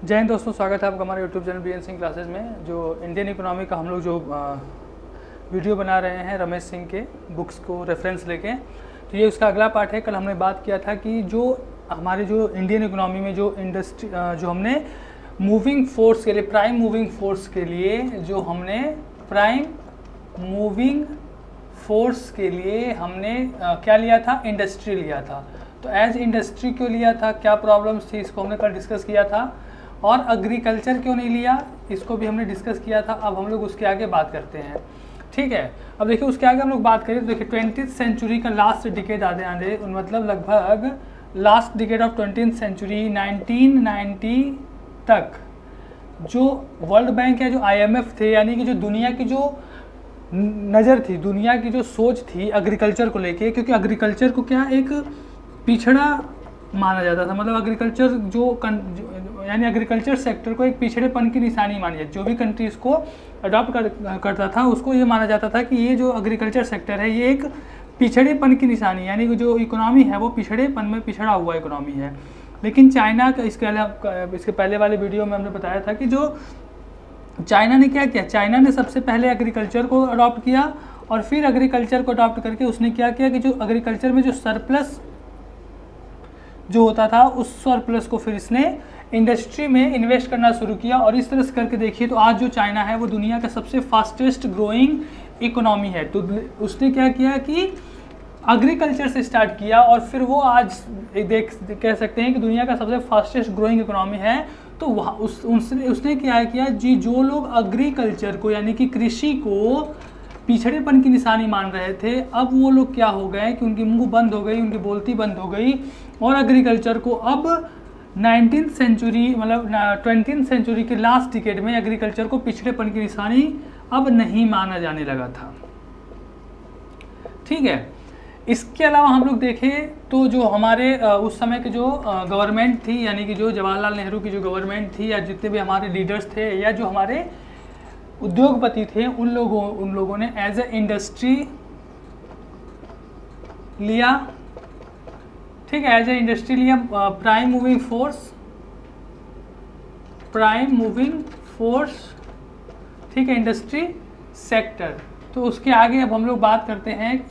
जय हिंद दोस्तों, स्वागत है आपका हमारे YouTube channel BN Singh classes में। जो इंडियन इकोनॉमी का हम लोग जो वीडियो बना रहे हैं रमेश सिंह के बुक्स को रेफरेंस लेके, तो ये उसका अगला पार्ट है। कल हमने बात किया था कि जो हमारे जो इंडियन इकोनॉमी में जो इंडस्ट्री जो हमने मूविंग फोर्स के लिए प्राइम मूविंग फोर्स के लिए जो हमने प्राइम मूविंग फोर्स के लिए हमने क्या लिया था, इंडस्ट्री लिया था। तो एज इंडस्ट्री क्यों लिया था, क्या प्रॉब्लम्स थी, इसको हमने कल डिस्कस किया था। और एग्रीकल्चर क्यों नहीं लिया, इसको भी हमने डिस्कस किया था। अब हम लोग उसके आगे बात करते हैं, ठीक है। अब देखिए उसके आगे हम लोग बात करें तो देखिए 20th सेंचुरी का लास्ट डिकेड आधे मतलब लगभग last decade of 20th century 1990 तक जो वर्ल्ड बैंक या जो IMF थे, यानी कि जो दुनिया की जो नज़र थी, दुनिया की जो सोच थी एग्रीकल्चर को लेके, क्योंकि एग्रीकल्चर को क्या एक पिछड़ा माना जाता था। मतलब एग्रीकल्चर यानी एग्रीकल्चर सेक्टर को एक पिछड़ेपन की निशानी मानी जाती। जो भी कंट्रीज़ को अडॉप्ट करता था उसको ये माना जाता था कि ये जो एग्रीकल्चर सेक्टर है ये एक पिछड़ेपन की निशानी, यानी कि जो इकोनॉमी है वो पिछड़ेपन में पिछड़ा हुआ इकोनॉमी है। लेकिन चाइना का इसके पहले वाले वीडियो में हमने बताया था कि जो चाइना ने क्या किया, चाइना ने सबसे पहले एग्रीकल्चर को अडॉप्ट किया और फिर एग्रीकल्चर को अडॉप्ट करके उसने क्या किया कि जो एग्रीकल्चर में जो सरप्लस जो होता था उस सरप्लस को फिर इसने इंडस्ट्री में इन्वेस्ट करना शुरू किया। और इस तरह से करके देखिए तो आज जो चाइना है वो दुनिया का सबसे फास्टेस्ट ग्रोइंग इकोनॉमी है। तो उसने क्या किया कि एग्रीकल्चर से स्टार्ट किया और फिर वो आज कह सकते हैं कि दुनिया का सबसे फास्टेस्ट ग्रोइंग इकोनॉमी है। तो वहाँ उसने क्या किया जी, जो लोग एग्रीकल्चर को यानी कि कृषि को पिछड़ेपन की निशानी मान रहे थे, अब वो लोग क्या हो गए कि उनकी मुंह बंद हो गई, उनकी बोलती बंद हो गई और एग्रीकल्चर को अब 19th सेंचुरी मतलब 20th सेंचुरी के लास्ट डिकेड में एग्रीकल्चर को पिछड़ेपन की निशानी अब नहीं माना जाने लगा था, ठीक है। इसके अलावा हम लोग देखें तो जो हमारे उस समय के जो गवर्नमेंट थी, यानी कि जो जवाहरलाल नेहरू की जो गवर्नमेंट थी या जितने भी हमारे लीडर्स थे या जो हमारे उद्योगपति थे, उन लोगों ने एज ए इंडस्ट्री लिया, ठीक है, एज ए इंडस्ट्री लिया प्राइम मूविंग फोर्स, ठीक है, इंडस्ट्री सेक्टर। तो उसके आगे अब हम लोग बात करते हैं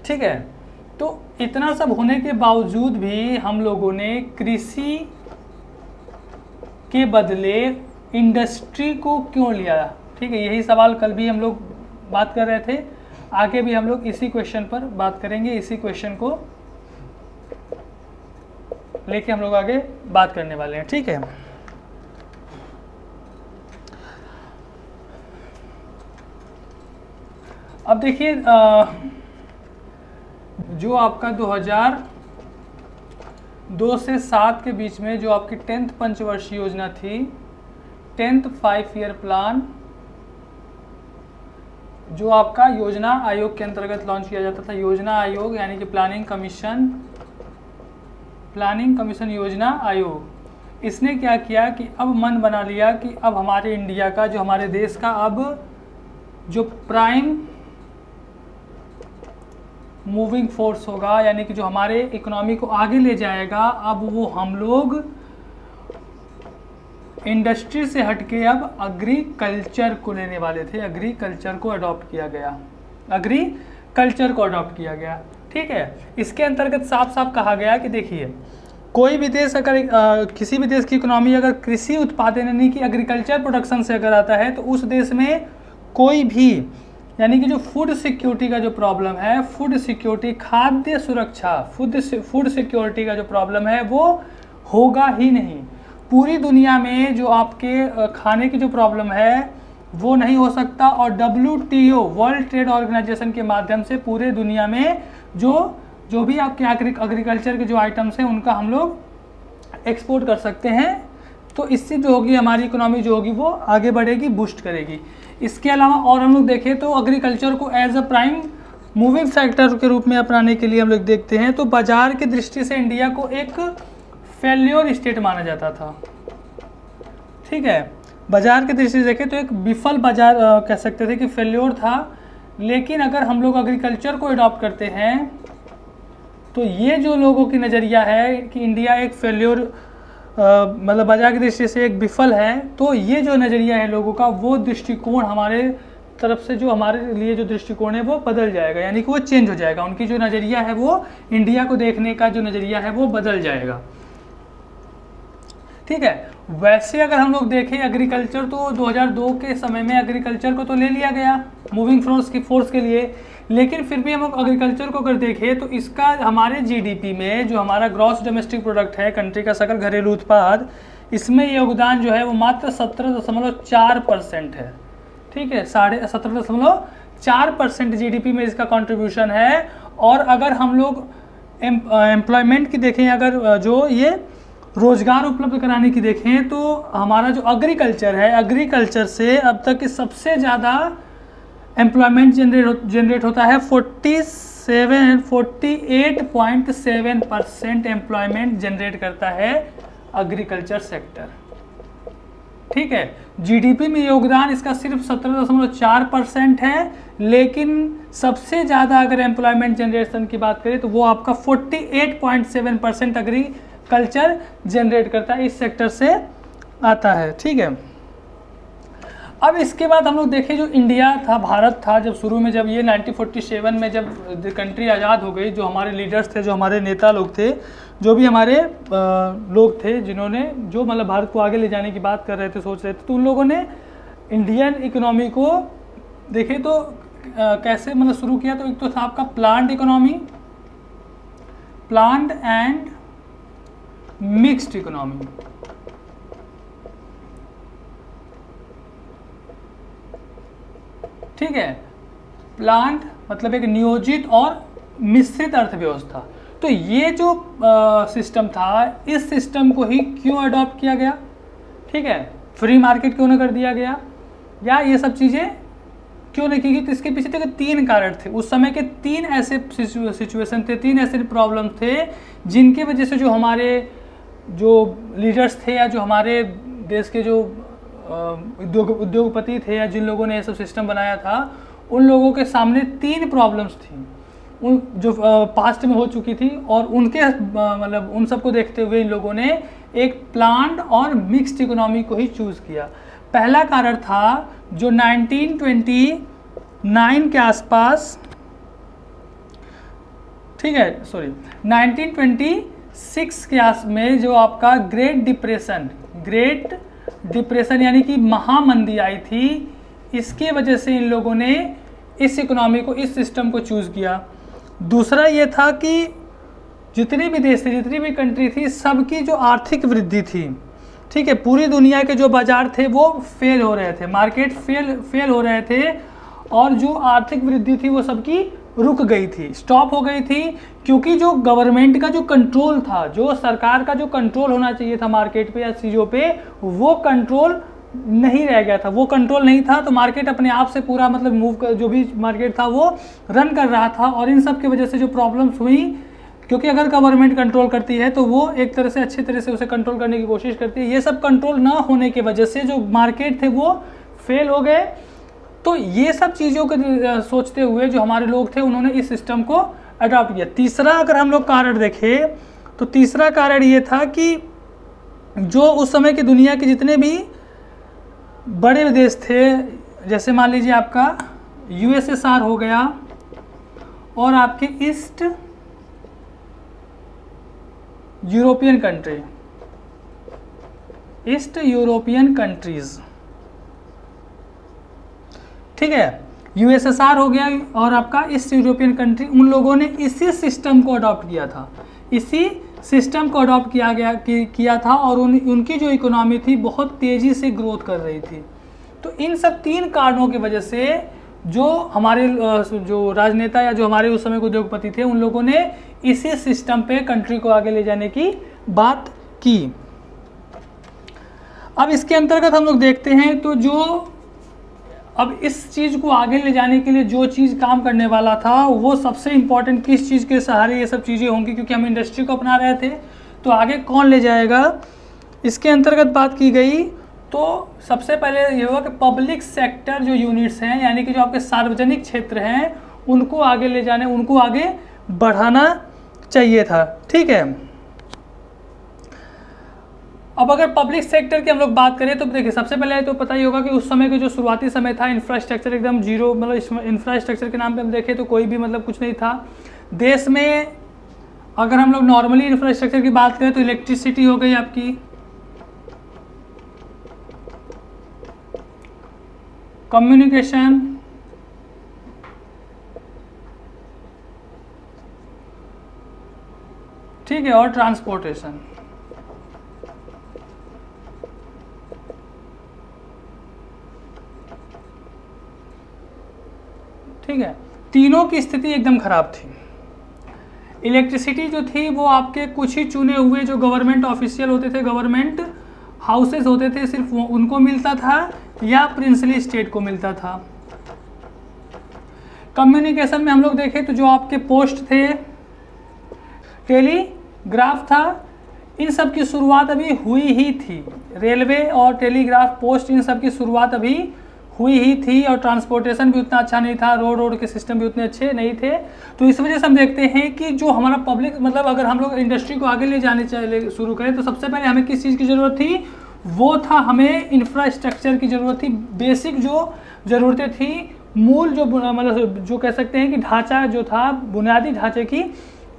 ठीक है। तो इतना सब होने के बावजूद भी हम लोगों ने कृषि के बदले इंडस्ट्री को क्यों लिया, ठीक है। यही सवाल कल भी हम लोग बात कर रहे थे, आगे भी हम लोग इसी क्वेश्चन पर बात करेंगे। इसी क्वेश्चन को लेके हम लोग आगे बात करने वाले हैं, ठीक है। अब देखिए जो आपका 2002 से 7 के बीच में जो आपकी 10th पंचवर्षीय योजना थी, 10th 5 ईयर प्लान, जो आपका योजना आयोग के अंतर्गत लॉन्च किया जाता था। योजना आयोग यानी कि प्लानिंग कमीशन योजना आयोग, इसने क्या किया कि अब मन बना लिया कि अब हमारे इंडिया का, जो हमारे देश का अब जो प्राइम मूविंग फोर्स होगा, यानी कि जो हमारे इकोनॉमी को आगे ले जाएगा, अब वो हम लोग इंडस्ट्री से हटके अब एग्रीकल्चर को लेने वाले थे। एग्रीकल्चर को अडॉप्ट किया गया, ठीक है। इसके अंतर्गत साफ साफ कहा गया कि देखिए कोई भी देश अगर किसी भी देश की इकोनॉमी अगर कृषि उत्पादन यानी कि एग्रीकल्चर प्रोडक्शन से अगर आता है तो उस देश में कोई भी यानी कि जो फूड सिक्योरिटी का जो प्रॉब्लम है, फूड सिक्योरिटी, खाद्य सुरक्षा, फूड सिक्योरिटी का जो प्रॉब्लम है वो होगा ही नहीं। पूरी दुनिया में जो आपके खाने की जो प्रॉब्लम है वो नहीं हो सकता। और WTO वर्ल्ड ट्रेड ऑर्गेनाइजेशन के माध्यम से पूरे दुनिया में जो भी आपके एग्रीकल्चर के जो आइटम्स हैं उनका हम लोग एक्सपोर्ट कर सकते हैं। तो इससे जो होगी हमारी इकोनॉमी जो होगी वो आगे बढ़ेगी, बूस्ट करेगी। इसके अलावा और हम लोग देखें तो एग्रीकल्चर को as a prime moving sector के रूप में अपनाने के लिए हम लोग देखते हैं तो बाजार की दृष्टि से इंडिया को एक फेल्योर स्टेट माना जाता था, ठीक है। बाजार की दृष्टि से देखें तो एक विफल बाजार कह सकते थे कि फेल्योर था। लेकिन अगर हम लोग एग्रीकल्चर को अडॉप्ट करते हैं तो ये जो लोगों की नज़रिया है कि इंडिया एक फेल्योर मतलब बाजार की दृष्टि से एक विफल है, तो ये जो नज़रिया है लोगों का, वो दृष्टिकोण हमारे तरफ से जो हमारे लिए जो दृष्टिकोण है वो बदल जाएगा, यानी कि वो चेंज हो जाएगा। उनकी जो नज़रिया है वो इंडिया को देखने का जो नज़रिया है वो बदल जाएगा। ठीक है, वैसे अगर हम लोग देखें एग्रीकल्चर, तो 2002 के समय में एग्रीकल्चर को तो ले लिया गया मूविंग फोर्स के लिए, लेकिन फिर भी हम लोग एग्रीकल्चर को अगर देखें तो इसका हमारे जीडीपी में जो हमारा ग्रॉस डोमेस्टिक प्रोडक्ट है, कंट्री का सकल घरेलू उत्पाद, इसमें योगदान जो है वो मात्र 17.4% है। ठीक है, 17.4% जीडीपी में इसका कंट्रीब्यूशन है। और अगर हम लोग एम्प्लॉयमेंट की देखें, अगर जो ये रोजगार उपलब्ध कराने की देखें, तो हमारा जो एग्रीकल्चर है, एग्रीकल्चर से अब तक की सबसे ज़्यादा एम्प्लॉयमेंट जनरेट होता है। 48.7% एम्प्लॉयमेंट जनरेट करता है एग्रीकल्चर सेक्टर। ठीक है, जीडीपी में योगदान इसका सिर्फ 17.4% है, लेकिन सबसे ज़्यादा अगर एम्प्लॉयमेंट जनरेशन की बात करें तो वो आपका 48.7% एग्रीकल्चर जनरेट करता है, इस सेक्टर से आता है। ठीक है, अब इसके बाद हम लोग देखें जो इंडिया था, भारत था, जब शुरू में जब ये 1947 में जब कंट्री आज़ाद हो गई, जो हमारे लीडर्स थे, जो हमारे नेता लोग थे, जो भी हमारे लोग थे जिन्होंने जो मतलब भारत को आगे ले जाने की बात कर रहे थे, सोच रहे थे, तो उन लोगों ने इंडियन इकोनॉमी को देखे तो कैसे मतलब शुरू किया। तो एक तो था आपका plant economy, plant and mixed economy. ठीक है, प्लांट मतलब एक नियोजित और मिश्रित अर्थव्यवस्था। तो ये जो सिस्टम था, इस सिस्टम को ही क्यों अडॉप्ट किया गया? ठीक है, फ्री मार्केट क्यों ना कर दिया गया, या ये सब चीज़ें क्यों नहीं की गई? तो इसके पीछे तो 3 कारण थे। उस समय के 3 ऐसे सिचुएशन थे, 3 ऐसे प्रॉब्लम थे जिनकी वजह से जो हमारे जो लीडर्स थे या जो हमारे देश के जो उद्योगपति थे या जिन लोगों ने ये सब सिस्टम बनाया था, उन लोगों के सामने 3 प्रॉब्लम्स थी उन जो पास्ट में हो चुकी थी, और उनके मतलब उन सबको देखते हुए इन लोगों ने एक प्लांट और मिक्स्ड इकोनॉमी को ही चूज़ किया। पहला कारण था जो 1929 के आसपास, ठीक है, 1926 के आस में जो आपका ग्रेट डिप्रेशन यानी कि महामंदी आई थी, इसके वजह से इन लोगों ने इस इकोनॉमी को, इस सिस्टम को चूज़ किया। दूसरा ये था कि जितने भी देश थे, जितनी भी कंट्री थी, सबकी जो आर्थिक वृद्धि थी, ठीक है, पूरी दुनिया के जो बाजार थे वो फेल हो रहे थे, मार्केट फेल हो रहे थे, और जो आर्थिक वृद्धि थी वो सबकी रुक गई थी, स्टॉप हो गई थी, क्योंकि जो गवर्नमेंट का जो कंट्रोल था, जो सरकार का जो कंट्रोल होना चाहिए था मार्केट पे या चीज़ों पे, वो कंट्रोल नहीं रह गया था, वो कंट्रोल नहीं था। तो मार्केट अपने आप से पूरा मतलब मूव कर, जो भी मार्केट था वो रन कर रहा था, और इन सब की वजह से जो प्रॉब्लम्स हुई, क्योंकि अगर गवर्नमेंट कंट्रोल करती है तो वो एक तरह से अच्छी तरह से उसे कंट्रोल करने की कोशिश करती है, ये सब कंट्रोल ना होने की वजह से जो मार्केट थे वो फेल हो गए। तो ये सब चीज़ों को सोचते हुए जो हमारे लोग थे, उन्होंने इस सिस्टम को अडॉप्ट किया। तीसरा अगर हम लोग कारण देखें तो तीसरा कारण ये था कि जो उस समय की दुनिया के जितने भी बड़े देश थे, जैसे मान लीजिए आपका यूएसएसआर हो गया, और आपके ईस्ट यूरोपियन कंट्रीज, ठीक है, यूएसएसआर हो गया और आपका ईस्ट यूरोपियन कंट्री, उन लोगों ने इसी सिस्टम को अडॉप्ट किया था, इसी सिस्टम को अडॉप्ट किया था, और उनकी जो इकोनॉमी थी बहुत तेज़ी से ग्रोथ कर रही थी। तो इन सब 3 कारणों की वजह से जो हमारे जो राजनेता या जो हमारे उस समय के उद्योगपति थे, उन लोगों ने इसी सिस्टम पे कंट्री को आगे ले जाने की बात की। अब इसके अंतर्गत हम लोग देखते हैं तो जो अब इस चीज़ को आगे ले जाने के लिए जो चीज़ काम करने वाला था, वो सबसे इम्पॉर्टेंट किस चीज़ के सहारे ये सब चीज़ें होंगी, क्योंकि हम इंडस्ट्री को अपना रहे थे, तो आगे कौन ले जाएगा, इसके अंतर्गत बात की गई। तो सबसे पहले ये हुआ कि पब्लिक सेक्टर जो यूनिट्स हैं, यानी कि जो आपके सार्वजनिक क्षेत्र हैं, उनको आगे ले जाने, उनको आगे बढ़ाना चाहिए था, ठीक है। अब अगर पब्लिक सेक्टर की हम लोग बात करें तो देखिए सबसे पहले तो पता ही होगा कि उस समय का जो शुरुआती समय था इंफ्रास्ट्रक्चर एकदम जीरो, मतलब इंफ्रास्ट्रक्चर के नाम पे हम देखें तो कोई भी मतलब कुछ नहीं था देश में। अगर हम लोग नॉर्मली इंफ्रास्ट्रक्चर की बात करें तो इलेक्ट्रिसिटी हो गई आपकी, कम्युनिकेशन, ठीक है, और ट्रांसपोर्टेशन। ठीक है, तीनों की स्थिति एकदम खराब थी। इलेक्ट्रिसिटी जो थी वो आपके कुछ ही चुने हुए जो गवर्नमेंट ऑफिशियल होते थे, गवर्नमेंट हाउसेस होते थे, सिर्फ उनको मिलता था या प्रिंसली स्टेट को मिलता था। कम्युनिकेशन में हम लोग देखें तो जो आपके पोस्ट थे, टेलीग्राफ था, इन सब की शुरुआत अभी हुई ही थी। रेलवे और टेलीग्राफ, पोस्ट, इन सब की शुरुआत अभी हुई ही थी और ट्रांसपोर्टेशन भी उतना अच्छा नहीं था, रोड के सिस्टम भी उतने अच्छे नहीं थे। तो इस वजह से हम देखते हैं कि जो हमारा पब्लिक, मतलब अगर हम लोग इंडस्ट्री को आगे ले जाने शुरू करें तो सबसे पहले हमें किस चीज़ की ज़रूरत थी, वो था हमें इंफ्रास्ट्रक्चर की ज़रूरत थी। बेसिक जो ज़रूरतें थी, मूल जो मतलब जो कह सकते हैं कि ढांचा जो था, बुनियादी ढांचे की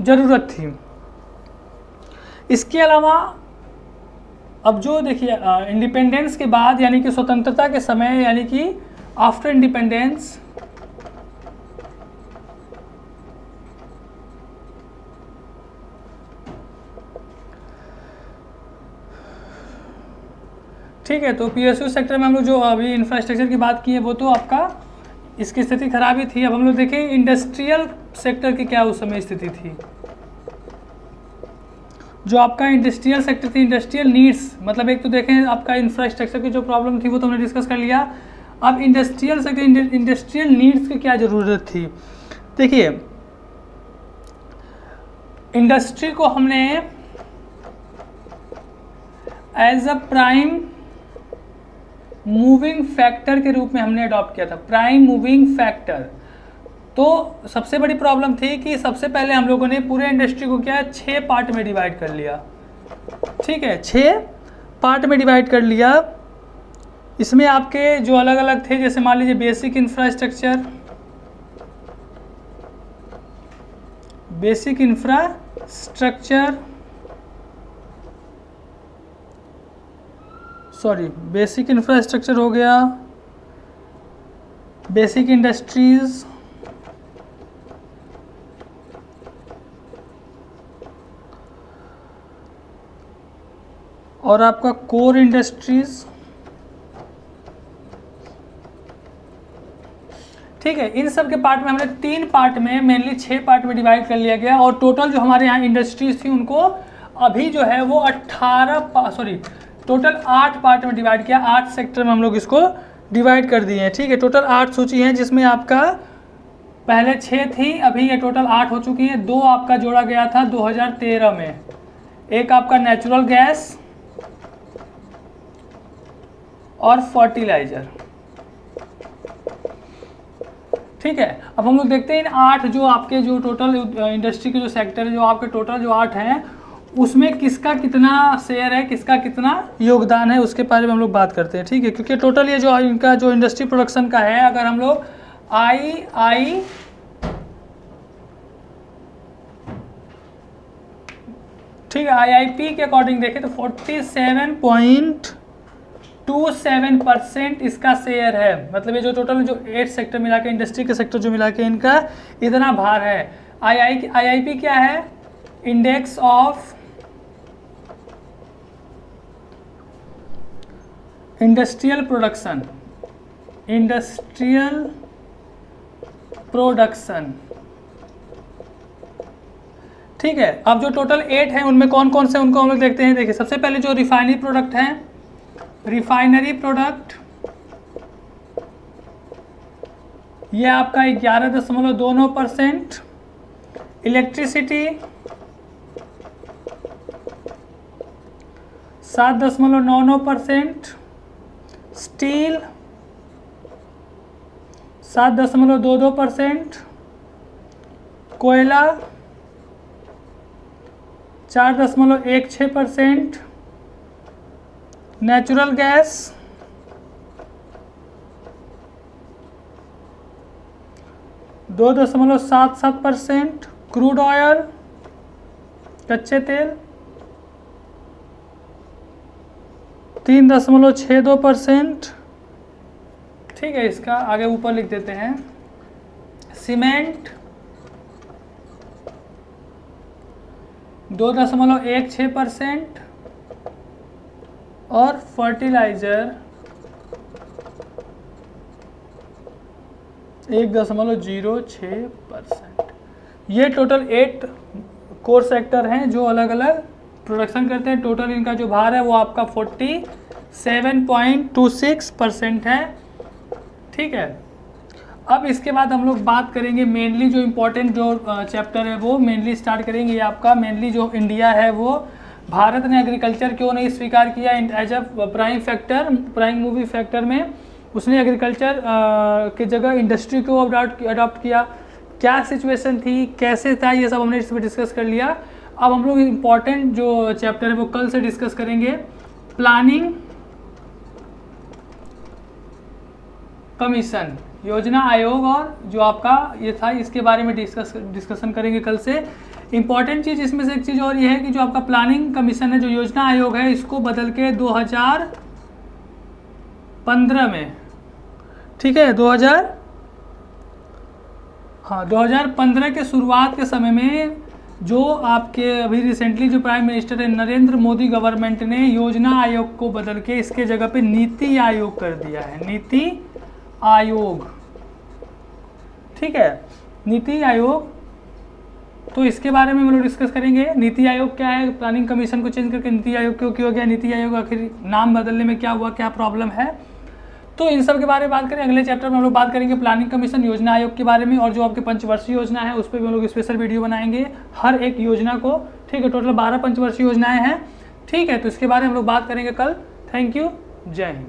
ज़रूरत थी। इसके अलावा अब जो देखिए इंडिपेंडेंस के बाद यानी कि स्वतंत्रता के समय, यानी कि आफ्टर इंडिपेंडेंस, ठीक है, तो पीएसयू सेक्टर में हम लोग जो अभी इंफ्रास्ट्रक्चर की बात की है वो तो आपका इसकी स्थिति खराब ही थी। अब हम लोग देखें इंडस्ट्रियल सेक्टर की क्या उस समय स्थिति थी। जो आपका इंडस्ट्रियल सेक्टर थी, इंडस्ट्रियल नीड्स, मतलब एक तो देखें आपका इंफ्रास्ट्रक्चर की जो प्रॉब्लम थी वो तो हमने डिस्कस कर लिया। अब इंडस्ट्रियल सेक्टर, इंडस्ट्रियल नीड्स की क्या ज़रूरत थी। देखिए इंडस्ट्री को हमने as a prime moving factor के रूप में हमने अडॉप्ट किया था, प्राइम मूविंग फैक्टर। तो सबसे बड़ी प्रॉब्लम थी कि सबसे पहले हम लोगों ने पूरे इंडस्ट्री को क्या 6 पार्ट में डिवाइड कर लिया, ठीक है, 6 पार्ट में डिवाइड कर लिया। इसमें आपके जो अलग अलग थे, जैसे मान लीजिए बेसिक इंफ्रास्ट्रक्चर, बेसिक इंफ्रास्ट्रक्चर हो गया, बेसिक इंडस्ट्रीज, और आपका कोर इंडस्ट्रीज, ठीक है। इन सब के पार्ट में हमने 3 पार्ट में, मेनली 6 पार्ट में डिवाइड कर लिया गया। और टोटल जो हमारे यहाँ इंडस्ट्रीज थी उनको अभी जो है वो टोटल 8 पार्ट में डिवाइड किया, 8 सेक्टर में हम लोग इसको डिवाइड कर दिए हैं, ठीक है। टोटल 8 सूची हैं जिसमें आपका पहले 6 थी, अभी ये टोटल 8 हो चुकी हैं। 2 आपका जोड़ा गया था 2013 में, एक आपका नेचुरल गैस और फर्टिलाइजर, ठीक है। अब हम लोग देखते हैं इन 8 जो आपके जो टोटल इंडस्ट्री के जो सेक्टर है, जो आपके टोटल जो 8 हैं, उसमें किसका कितना शेयर है, किसका कितना योगदान है, उसके बारे में हम लोग बात करते हैं, ठीक है। क्योंकि टोटल ये जो इनका जो इंडस्ट्री प्रोडक्शन का है, अगर हम लोग ठीक है IIP के अकॉर्डिंग देखें तो 47.27% इसका शेयर है। मतलब ये जो टोटल जो 8 सेक्टर मिला के, इंडस्ट्री के सेक्टर जो मिला के इनका इतना भार है। IIP क्या है, इंडेक्स ऑफ इंडस्ट्रियल प्रोडक्शन, ठीक है। अब जो टोटल 8 है उनमें कौन कौन से, उनको हम लोग देखते हैं। देखिए सबसे पहले जो रिफाइनरी प्रोडक्ट हैं, रिफाइनरी प्रोडक्ट ये आपका 11.29%, इलेक्ट्रिसिटी 7.99%, स्टील 7.22%, कोयला 4.16%, नेचुरल गैस 2.77%, क्रूड ऑयल कच्चे तेल 3.62%। ठीक है, इसका आगे ऊपर लिख देते हैं। सीमेंट 2.16% और फर्टिलाइजर 1.06%। ये टोटल 8 कोर सेक्टर हैं जो अलग अलग प्रोडक्शन करते हैं। टोटल इनका जो भार है वो आपका 47.26% है। ठीक है, अब इसके बाद हम लोग बात करेंगे मेनली जो इम्पोर्टेंट जो चैप्टर है वो मेनली स्टार्ट करेंगे। ये आपका मेनली जो इंडिया है वो भारत ने एग्रीकल्चर क्यों नहीं स्वीकार किया as a prime factor, prime movie factor में उसने एग्रीकल्चर की जगह इंडस्ट्री को अडॉप्ट किया, क्या सिचुएशन थी, कैसे था, ये सब हमने इसमें डिस्कस कर लिया। अब हम लोग इम्पॉर्टेंट जो चैप्टर है वो कल से डिस्कस करेंगे। प्लानिंग कमीशन, योजना आयोग, और जो आपका ये था इसके बारे में डिस्कशन करेंगे कल से। इम्पॉर्टेंट चीज़ इसमें से एक चीज़ और ये है कि जो आपका प्लानिंग कमीशन है, जो योजना आयोग है, इसको बदल के 2015 में, ठीक है, 2015 के शुरुआत के समय में जो आपके अभी रिसेंटली जो प्राइम मिनिस्टर है नरेंद्र मोदी गवर्नमेंट ने योजना आयोग को बदल के इसके जगह पे नीति आयोग कर दिया है। नीति आयोग, ठीक है, नीति आयोग। तो इसके बारे में हम लोग डिस्कस करेंगे। नीति आयोग क्या है, प्लानिंग कमीशन को चेंज करके नीति आयोग क्यों किया गया, नीति आयोग आखिर नाम बदलने में क्या हुआ, क्या प्रॉब्लम है, तो इन सब के बारे में बात करें। अगले चैप्टर में हम लोग बात करेंगे प्लानिंग कमीशन, योजना आयोग के बारे में, और जो आपके पंचवर्षीय योजना है उस पर भी हम लोग स्पेशल वीडियो बनाएंगे हर एक योजना को। ठीक है, टोटल 12 पंचवर्षीय योजनाएं हैं। ठीक है, तो इसके बारे में हम लोग बात करेंगे कल। थैंक यू, जय हिंद।